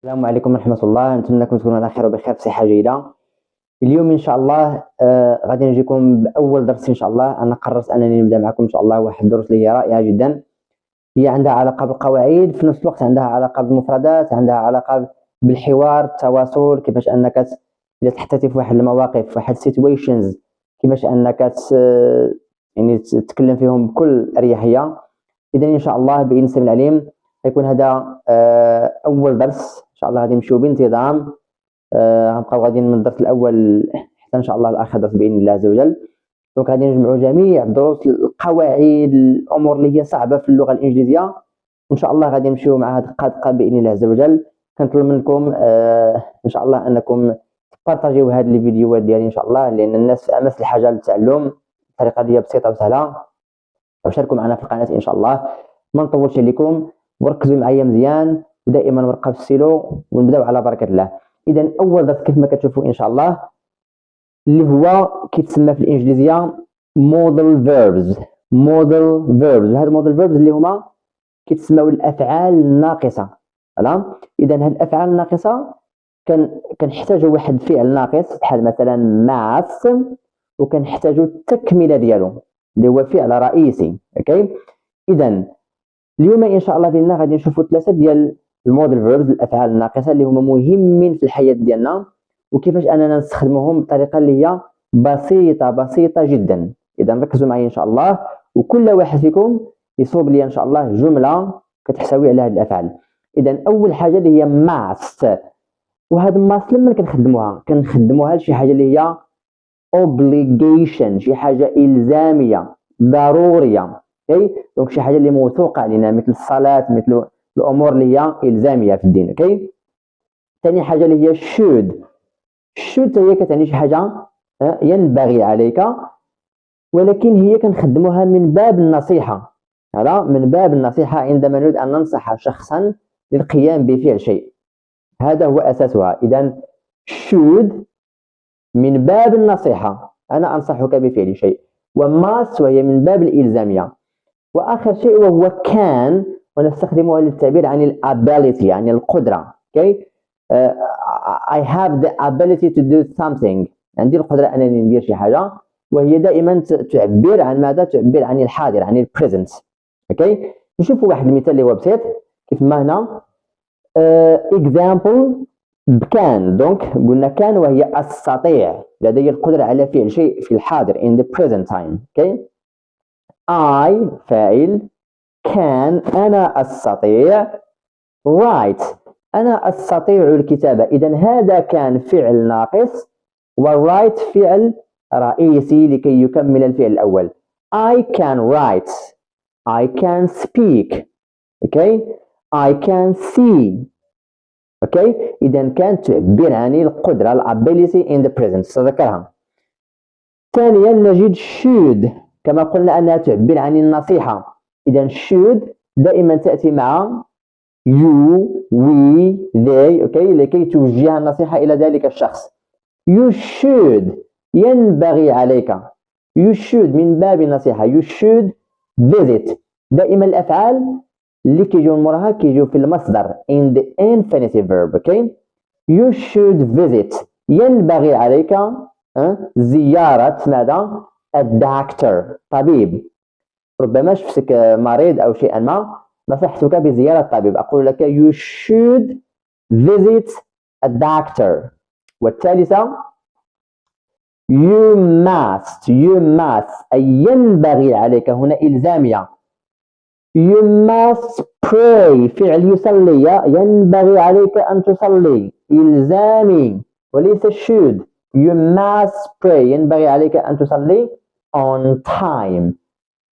السلام عليكم ورحمة الله، نتمنى تكونوا على خير وبخير بصحة جيدة. اليوم إن شاء الله غادي نجيكم بأول درس إن شاء الله. أنا قررت أنني نبدأ معكم إن شاء الله واحد الدروس اللي هي رائعة جدا. هي عندها علاقة بالقواعد، في نفس الوقت عندها علاقة بالمفردات، عندها علاقة بالحوار، التواصل، كيفاش أنك إذا تحطيتي في واحد المواقف، في واحد situations، كيفاش أنك يعني تتكلم فيهم بكل أريحية. إذا إن شاء الله بإذن السميع العليم غيكون هذا أول درس إن شاء الله. غادي نمشيو بانتظام، غنبقاو غاديين من الدرس الأول حتى إن شاء الله الآخر درس بإذن الله عز وجل. دونك غادي نجمعوا جميع الدروس، القواعد، الأمور اللي هي صعبة في اللغة الإنجليزية، وإن شاء الله غادي نمشيو معها دقة دقة بإذن الله عز وجل. كنطلب منكم إن شاء الله أنكم تبارطاجيو هاد الفيديوهات ديالي إن شاء الله، لأن الناس في أمس الحاجة للتعلم بطريقة ديال بسيطة وسهلة. وشاركوا معنا في القناة إن شاء الله. ما نطولش عليكم وركزوا معايا مزيان، ودائما ورقه في السيلو ونبداو على بركة الله. إذا أول درس كيف ما كتشوفوا إن شاء الله اللي هو كيتسمى في الإنجليزية modal verbs. modal verbs، هاد modal verbs اللي هما كيتسموا الأفعال الناقصة. إذا هاد الأفعال الناقصة كنحتاجوا واحد الفعل ناقص بحال مثلا math، وكنحتاجوا التكملة ديالو اللي هو فعل رئيسي. اوكي، اذا اليوم ان شاء الله بينا غادي نشوفوا ثلاثه ديال الموديل فيربز، الافعال الناقصه اللي هما مهمين في الحياه ديالنا، وكيفاش اننا نستخدموهم بطريقه اللي هي بسيطه جدا. اذا ركزوا معي ان شاء الله، وكل واحد فيكم يصوب لي ان شاء الله جمله كتحتوي على هذه الافعال. اذا اول حاجه اللي هي ماس، وهذا ماس لما كنخدموها لشي حاجه اللي هي obligation، شي حاجه الزاميه ضروريه. اوكي، دونك شي حاجه اللي موثوقه علينا، مثل الصلاه، مثل الامور اللي هي الزاميه في الدين. اوكي، ثاني حاجه اللي هي should هي كتعني شي حاجه ينبغي عليك، ولكن هي كنخدموها من باب النصيحه. من باب النصيحه عندما نريد ان ننصح شخصا للقيام بفعل شيء، هذا هو اساسها. اذا should من باب النصيحة، أنا أنصحك بفعل شيء. وماست وهي من باب الإلزامية. وآخر شيء وهو كان، ونستخدمها للتعبير عن الability، يعني القدرة. okay? I have the ability to do something، عندي القدرة أنني ندير شي حاجة، وهي دائما تعبر عن ماذا؟ تعبر عن الحاضر، عن البريزنت. اوكي، نشوفوا واحد المثال اللي هو بسيط كيف ما هنا. example كان، دونك قلنا كان وهي أستطيع، لدي القدرة على فعل شيء في الحاضر in the present time. okay? I فاعل، كان أنا أستطيع، write أنا أستطيع الكتابة. إذا هذا كان فعل ناقص، write فعل رئيسي لكي يكمل الفعل الأول. I can write، I can speak، okay? I can see. اوكي، اذا كانت تعبر عن القدره، الابيليتي in the present، سأذكرها. ثانيا نجد should، كما قلنا انها تعبر عن النصيحه. اذا should دائما تاتي مع you، we، they، اوكي، لكي توجه النصيحه الى ذلك الشخص. you should ينبغي عليك، you should من باب النصيحه. you should visit، دائما الافعال اللي كيجيو من موراها كيجيو في المصدر in the infinitive verb. اوكي، you should visit ينبغي عليك زيارة ماذا؟ الدكتور، طبيب. ربما شفتك مريض أو شيئا ما، نصحتك بزيارة الطبيب، أقول لك you should visit a doctor. والثالثة you must أي ينبغي عليك، هنا إلزامية. you must pray فعل يصلي، ينبغي عليك أن تصلي، إلزامي وليس should. you must pray ينبغي عليك أن تصلي on time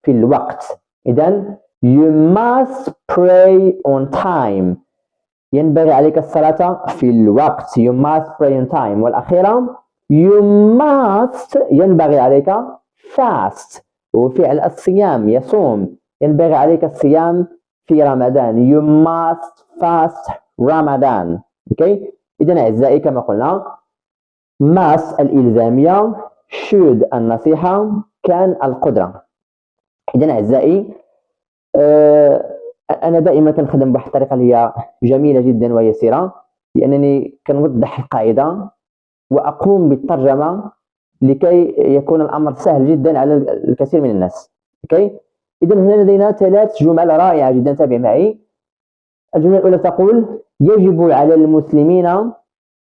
في الوقت. إذن you must pray on time ينبغي عليك الصلاة في الوقت. you must pray on time. والأخيرة you must ينبغي عليك fast، وفعل الصيام، يصوم، ينبغي عليك الصيام في رمضان. you must fast Ramadan. اوكي، إذن أعزائي كما قلنا must الإلزامية، should النصيحة، كان القدرة. إذن أعزائي أنا دائما كنخدم بواحد الطريقة اللي هي جميلة جدا ويسيرة. لأنني كنوضح القاعدة وأقوم بالترجمة لكي يكون الأمر سهل جدا على الكثير من الناس. إذا هنا لدينا 3 جمل رائعة جدا، تابع معي. الجملة الأولى تقول: يجب على المسلمين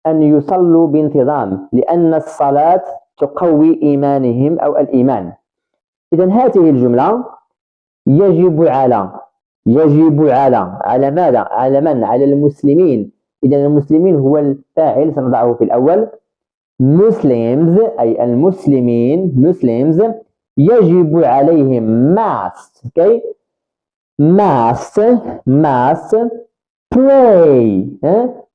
أن يصلوا بانتظام لأن الصلاة تقوي إيمانهم أو الإيمان. إذا هذه الجملة يجب على ماذا؟ على من؟ على المسلمين. إذا المسلمين هو الفاعل، سنضعه في الأول. Muslims أي المسلمين، Muslims يجب عليهم must pray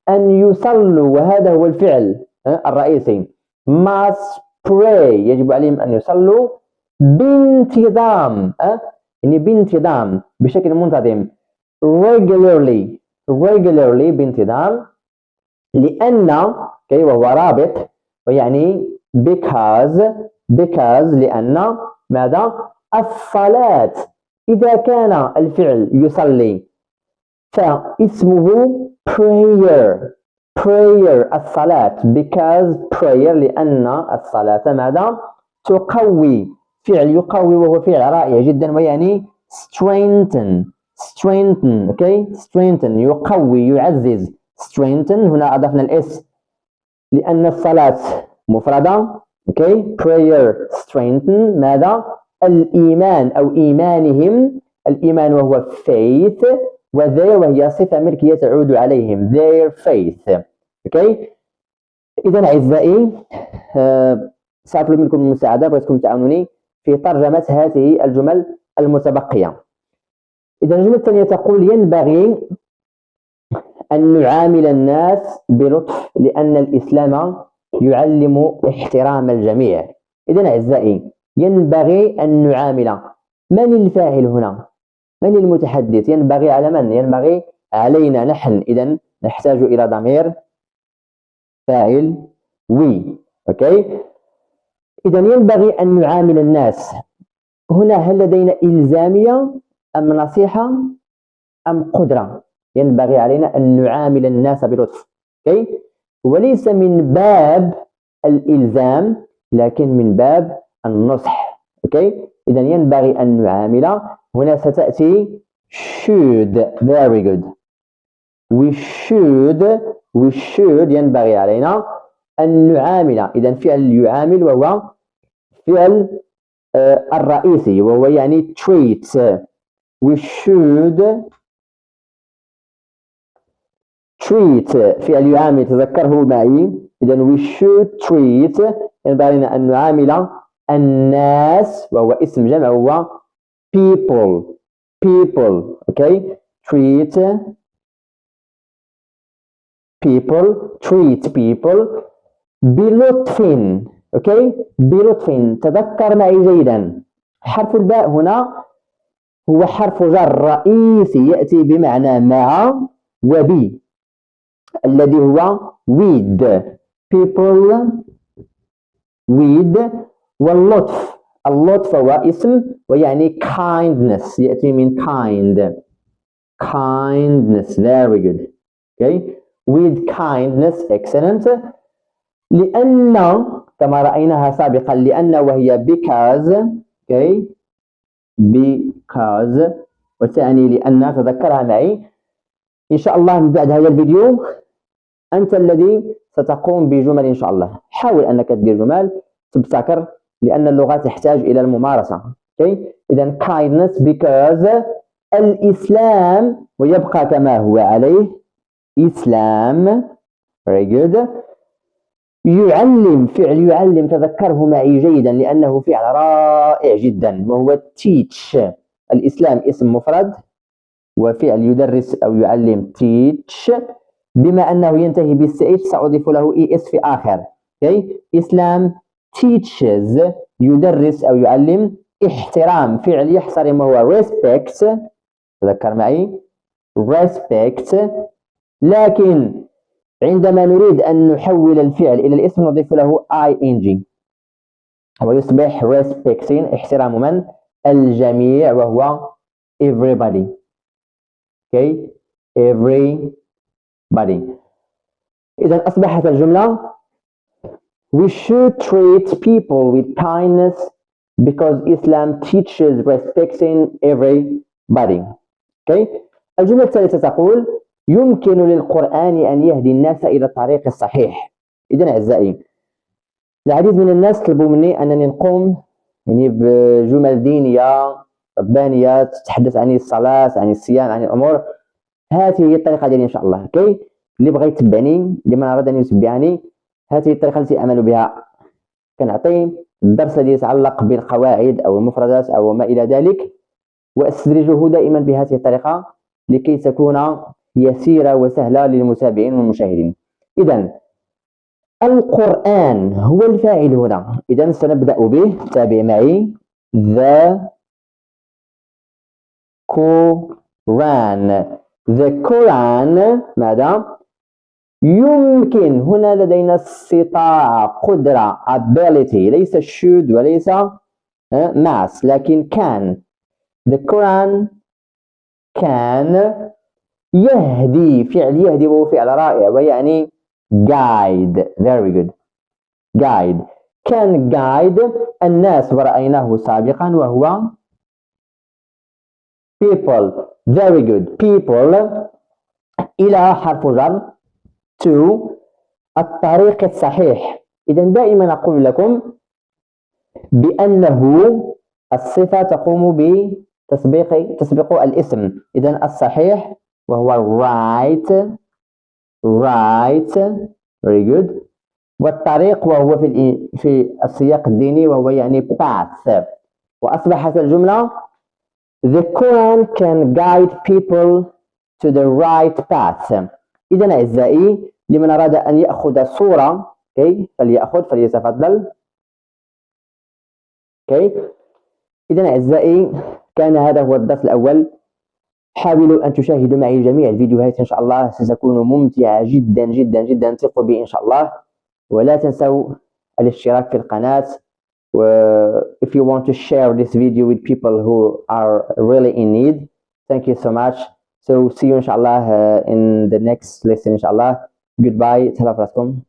أن يصلوا، وهذا هو الفعل الرئيسي. must pray يجب عليهم أن يصلوا بانتظام، يعني بانتظام بشكل منتظم. regularly بانتظام، لأن وهو رابط، ويعني because لأن ماذا؟ الصلاة. إذا كان الفعل يصلي فاسمه prayer الصلاة، because prayer لأن الصلاة ماذا؟ تقوي. فعل يقوي وهو فعل رائع جدا، ويعني strengthen يقوي يعزز. strengthen هنا أضفنا الاس لأن الصلاة مفردة. prayer strengthen ماذا؟ الإيمان أو إيمانهم. الإيمان وهو faith، وهي صفة ملكية تعود عليهم، their faith. إذا أعزائي، سأطلب منكم المساعدة، بغيتكم تعاونوني في ترجمة هذه الجمل المتبقية. إذا الجملة الثانية تقول: ينبغي أن نعامل الناس بلطف لأن الإسلام يعلم احترام الجميع. إذا أعزائي، ينبغي أن نعامل، من الفاعل هنا؟ من المتحدث؟ ينبغي على من؟ ينبغي علينا نحن. إذا نحتاج إلى ضمير فاعل we. إذا ينبغي أن نعامل الناس هنا، هل لدينا إلزامية أم نصيحة أم قدرة؟ ينبغي علينا أن نعامل الناس بلطف، وليس من باب الإلزام لكن من باب النصح. إذا ينبغي أن نعامل، هنا ستأتي should. very good. we should ينبغي علينا أن نعامل. إذا فعل يعامل وهو فعل الرئيسي، وهو يعني treat. we should treat فعل يعامل، تذكره معي. إذا we should treat ينبغي علينا أن نعامل الناس، وهو اسم جمع، هو people. treat people بلطف. بلطف. تذكر معي جيدا، حرف الباء هنا هو حرف جر رئيسي يأتي بمعنى مع وبي، الذي هو with. people with. واللطف، اللطف هو اسم، ويعني kindness، يأتي من kindness. very good. with kindness. excellent. لأن كما رأيناها سابقا، لأن وهي because. because. وتعني لأن، تذكرها معي. إن شاء الله من بعد هذا الفيديو أنت الذي ستقوم بجمل. إن شاء الله حاول أنك تدير جمل تبتكر، لأن اللغة تحتاج إلى الممارسة. إذا kindness because الإسلام، ويبقى كما هو عليه إسلام. very good. يعلم، فعل يعلم، تذكره معي جيدا لأنه فعل رائع جدا، وهو teach. الإسلام اسم مفرد، وفعل يدرس أو يعلم teach، بما أنه ينتهي بالch سأضيف له es في آخر. إسلام teaches يدرس أو يعلم. احترام، فعل يحترم، وهو respect. تذكر معي respect. لكن عندما نريد أن نحول الفعل إلى الاسم نضيف له ing، ويصبح respecting احترام من؟ الجميع، وهو everybody. everybody. إذا أصبحت الجملة We should treat people with kindness because Islam teaches respecting everybody. Okay? الجملة الثالثة تقول يمكن للقرآن أن يهدي الناس إلى الطريق الصحيح. إذا أعزائي العديد من الناس طلبوا مني أنني نقوم يعني بجمل دينية ربانية تتحدث عن الصلاة عن الصيام عن الأمور. هذه هي الطريقة ديالي إن شاء الله. اوكي اللي بغى يتبعني لمن أراد أن يتبعني هذه الطريقة التي أعمل بها. كنعطي الدرس الذي يتعلق بالقواعد أو المفردات أو ما إلى ذلك وأستدرجه دائما بهذه الطريقة لكي تكون يسيرة وسهلة للمتابعين والمشاهدين. إذا القرآن هو الفاعل هنا. إذا سنبدأ به. تابع معي. The Quran. The Quran ماذا؟ يمكن. هنا لدينا استطاعة قدرة ability ليس should وليس must لكن can. The Quran can يهدي. فعل يهدي وهو فعل رائع ويعني guide. Very good. guide can guide الناس ورأيناه سابقا وهو people. Very good. people إلى حرف جر to الطريق الصحيح. إذا دائما أقول لكم بأنه الصفة تقوم بتسبيق الاسم. إذا الصحيح وهو right. very good. والطريق وهو في السياق الديني وهو يعني path. وأصبحت الجملة The Quran can guide people to the right path. إذا أعزائي لمن أراد أن يأخذ صورة فليتفضل. إذا أعزائي كان هذا هو الدرس الأول. حاولوا أن تشاهدوا معي جميع الفيديوهات إن شاء الله ستكون ممتعة جدا جدا جدا. ثقوا بي إن شاء الله. ولا تنسوا الاشتراك في القناة. If you want to share this video with people who are really in need, thank you so much. So see you إن شاء الله in the next lesson إن شاء الله. Goodbye. تهلا في راسكم.